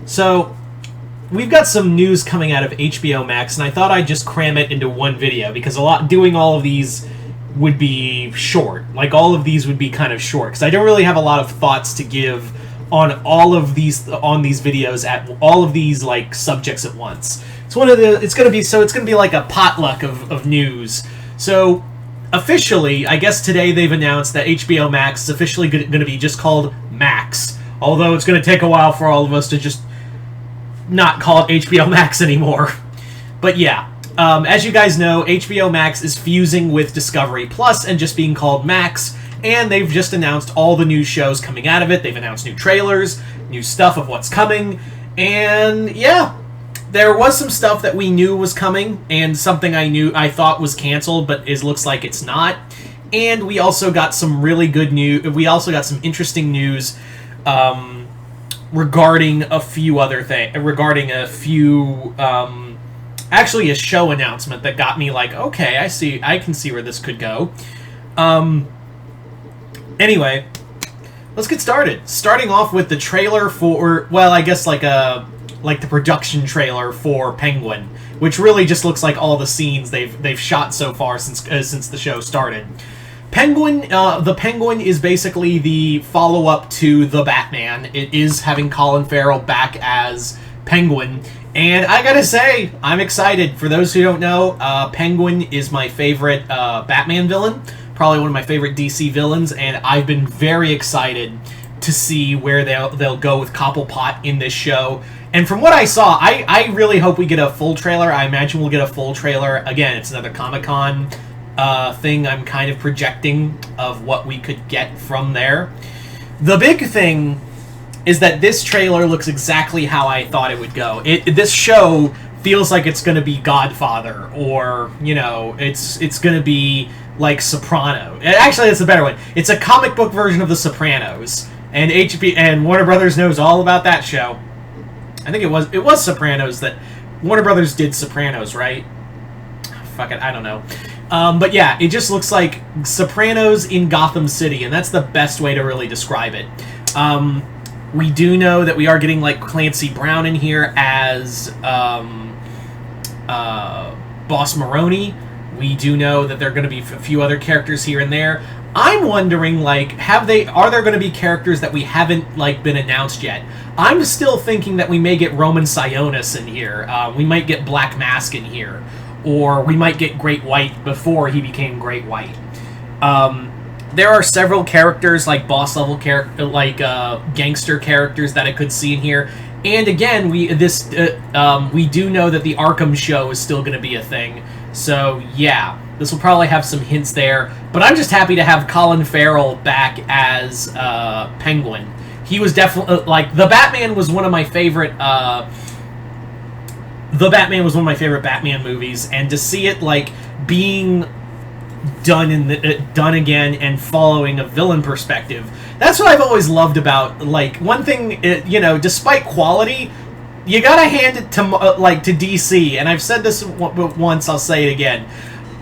So, we've got some news coming out of HBO Max, and I thought I'd just cram it into one video because doing all of these would be short. Like, all of these would be kind of short because I don't really have a lot of thoughts to give on all of these videos at all of these like subjects at once. It's gonna be like a potluck of news. So officially, I guess today they've announced that HBO Max is officially going to be just called Max. Although it's going to take a while for all of us to just not call it HBO Max anymore. But yeah, as you guys know, HBO Max is fusing with Discovery Plus and just being called Max. And they've just announced all the new shows coming out of it. They've announced new trailers, new stuff of what's coming. And yeah, there was some stuff that we knew was coming, and something I thought was canceled, but looks like it's not. And we also got some really good news. We also got some interesting news regarding a few other things. Actually, a show announcement that got me like, okay, I can see where this could go. Anyway, let's get started. Starting off with the trailer for, well, I guess like the production trailer for Penguin, which really just looks like all the scenes they've shot so far since the show started. The Penguin is basically the follow-up to The Batman. It is having Colin Farrell back as Penguin, and I gotta say, I'm excited. For those who don't know, Penguin is my favorite Batman villain, probably one of my favorite DC villains, and I've been very excited to see where they'll go with Cobblepot in this show. And from what I saw, I really hope we get a full trailer. I imagine we'll get a full trailer. Again, it's another Comic-Con thing I'm kind of projecting of what we could get from there. The big thing is that this trailer looks exactly how I thought it would go. This show feels like it's going to be Godfather, or, it's going to be like Soprano. Actually, that's a better one. It's a comic book version of The Sopranos. And Warner Brothers knows all about that show. I think it was Sopranos that Warner Brothers did Sopranos, right? Fuck it, I don't know. But yeah, it just looks like Sopranos in Gotham City, and that's the best way to really describe it. We do know that we are getting like Clancy Brown in here as Boss Maroni. We do know that there are going to be a few other characters here and there. I'm wondering, like, are there going to be characters that we haven't, like, been announced yet? I'm still thinking that we may get Roman Sionis in here. We might get Black Mask in here. Or we might get Great White before he became Great White. There are several characters, like boss-level gangster characters that I could see in here. And again, we do know that the Arkham show is still going to be a thing. So, yeah, this will probably have some hints there. But I'm just happy to have Colin Farrell back as Penguin. He was definitely, The Batman was one of my favorite, Batman movies. And to see it, being done again and following a villain perspective, that's what I've always loved about, one thing, despite quality, you gotta hand it to DC, and I've said this once, I'll say it again.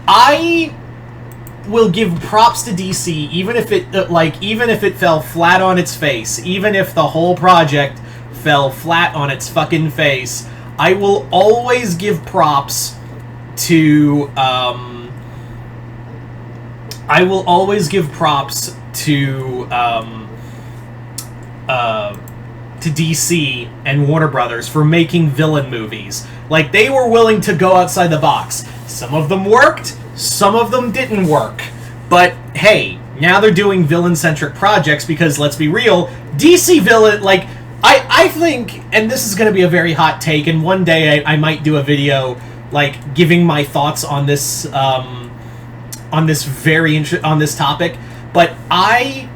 I will give props to DC, even if it fell flat on its face, even if the whole project fell flat on its fucking face. I will always give props to DC and Warner Brothers for making villain movies. They were willing to go outside the box. Some of them worked, some of them didn't work. But hey, now they're doing villain-centric projects because, let's be real, DC villain, I think, and this is going to be a very hot take, and one day I might do a video, giving my thoughts on this, on this topic, but I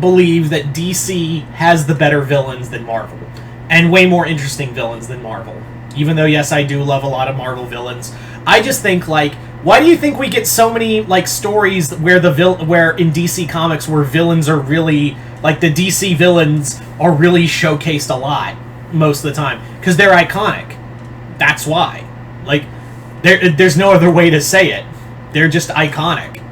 believe that DC has the better villains than Marvel, and way more interesting villains than Marvel. Even though, yes, I do love a lot of Marvel villains, I just think, why do you think we get so many, stories where where in DC Comics where villains are really, the DC villains are really showcased a lot most of the time? Because they're iconic. That's why. There's no other way to say it. They're just iconic.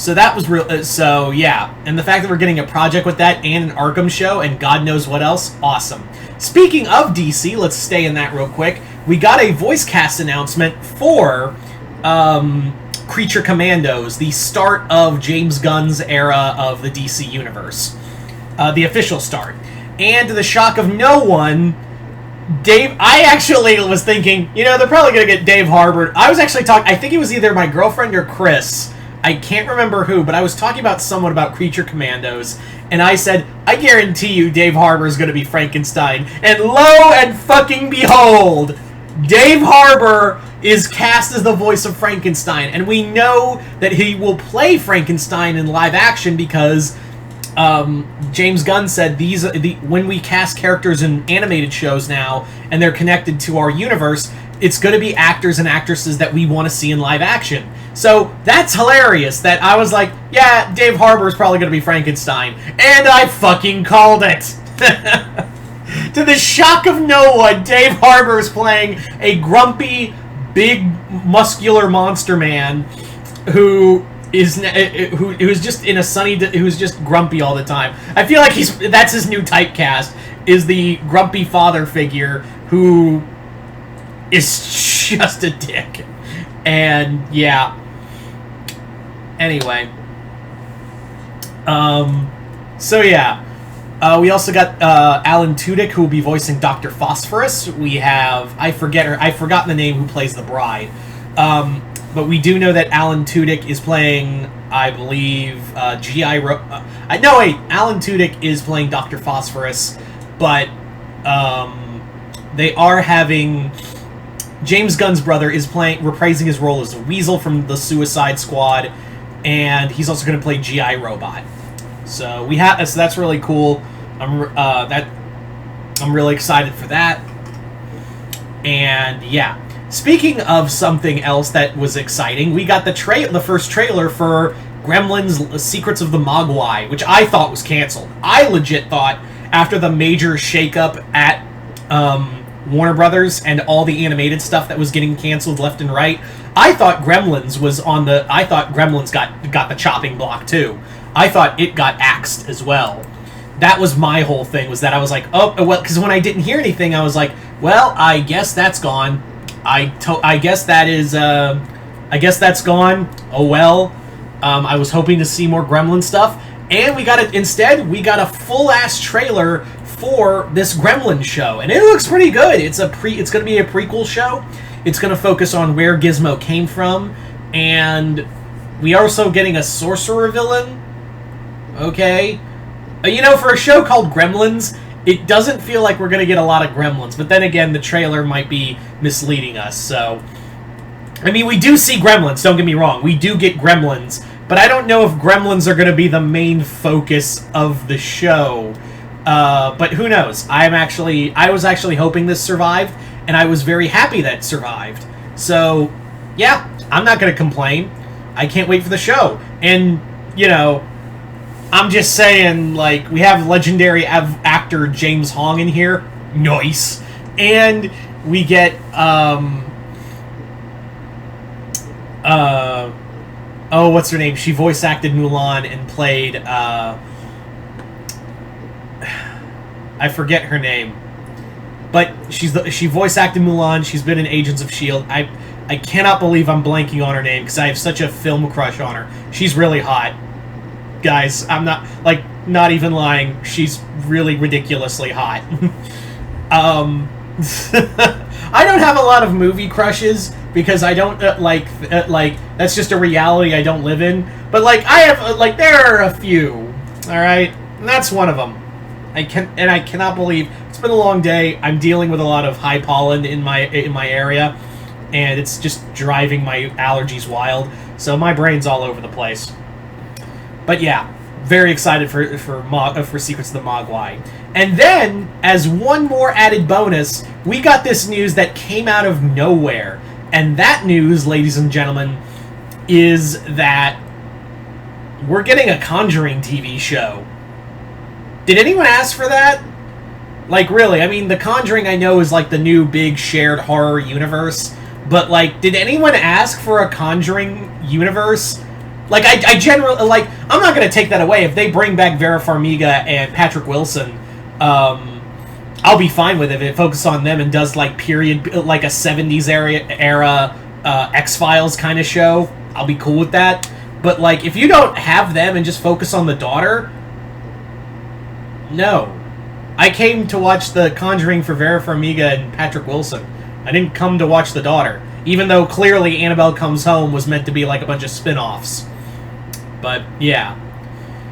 So that was real. So yeah, and the fact that we're getting a project with that and an Arkham show and God knows what else, awesome. Speaking of DC, let's stay in that real quick. We got a voice cast announcement for Creature Commandos, the start of James Gunn's era of the DC universe, the official start. And to the shock of no one, Dave, I actually was thinking, they're probably going to get Dave Harbour. I was actually talking, I think it was either my girlfriend or Chris. I can't remember who, but I was talking about someone about Creature Commandos, and I said, I guarantee you Dave Harbour is going to be Frankenstein. And lo and fucking behold, Dave Harbour is cast as the voice of Frankenstein. And we know that he will play Frankenstein in live action because James Gunn said when we cast characters in animated shows now, and they're connected to our universe, it's going to be actors and actresses that we want to see in live action. So that's hilarious that I was like, yeah, Dave Harbour is probably going to be Frankenstein. And I fucking called it. To the shock of no one, Dave Harbour is playing a grumpy, big, muscular monster man who's just in a who's just grumpy all the time. I feel like that's his new typecast, is the grumpy father figure who is just a dick. And yeah. Anyway. So yeah. We also got Alan Tudyk, who will be voicing Dr. Phosphorus. We have I've forgotten the name who plays the bride. But we do know that Alan Tudyk is playing, I believe, G.I. Alan Tudyk is playing Dr. Phosphorus, but they are having James Gunn's brother is reprising his role as a Weasel from the Suicide Squad, and he's also going to play G.I. Robot. So so that's really cool. I'm really excited for that. And yeah, speaking of something else that was exciting, we got the first trailer for Gremlins: Secrets of the Mogwai, which I thought was canceled. I legit thought after the major shakeup at Warner Brothers and all the animated stuff that was getting canceled left and right, I thought Gremlins got the chopping block too. I thought it got axed as well. That was my whole thing, was that I was like, oh, well, because when I didn't hear anything, I was like, well, I guess that's gone. I guess that's gone. Oh well. I was hoping to see more Gremlin stuff, and we got a full-ass trailer for this Gremlin show, and it looks pretty good. It's going to be a prequel show. It's going to focus on where Gizmo came from, and we are also getting a sorcerer villain. Okay. For a show called Gremlins, it doesn't feel like we're going to get a lot of Gremlins, but then again, the trailer might be misleading us, so... I mean, we do see Gremlins, don't get me wrong. We do get Gremlins, but I don't know if Gremlins are going to be the main focus of the show. But who knows? I was actually hoping this survived, and I was very happy that it survived. So, yeah, I'm not going to complain. I can't wait for the show. And, I'm just saying, we have legendary actor James Hong in here. Nice. And we get, what's her name? She voice acted Mulan and played, I forget her name. But she voice acted Mulan. She's been in Agents of S.H.I.E.L.D. I cannot believe I'm blanking on her name because I have such a film crush on her. She's really hot. Guys, I'm not even lying. She's really ridiculously hot. I don't have a lot of movie crushes because I don't that's just a reality I don't live in. But I have there are a few. All right, and that's one of them. I cannot believe it's been a long day. I'm dealing with a lot of high pollen in my area, and it's just driving my allergies wild. So my brain's all over the place. But yeah, very excited for Secrets of the Mogwai. And then, as one more added bonus, we got this news that came out of nowhere. And that news, ladies and gentlemen, is that we're getting a Conjuring TV show. Did anyone ask for that? Really, I mean, The Conjuring I know is the new big shared horror universe. But did anyone ask for a Conjuring universe? Like, I generally, like, I'm not going to take that away. If they bring back Vera Farmiga and Patrick Wilson, I'll be fine with it if it focuses on them and does, like, period, like a 70s era X-Files kind of show. I'll be cool with that. But, like, if you don't have them and just focus on the daughter, no. I came to watch The Conjuring for Vera Farmiga and Patrick Wilson. I didn't come to watch the daughter. Even though clearly Annabelle Comes Home was meant to be like a bunch of spin-offs. But, yeah.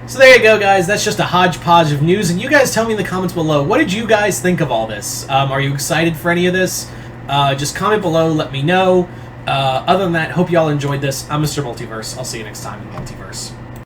So there you go, guys. That's just a hodgepodge of news. And you guys tell me in the comments below, what did you guys think of all this? Are you excited for any of this? Just comment below, let me know. Other than that, hope you all enjoyed this. I'm Mr. Multiverse. I'll see you next time in the Multiverse.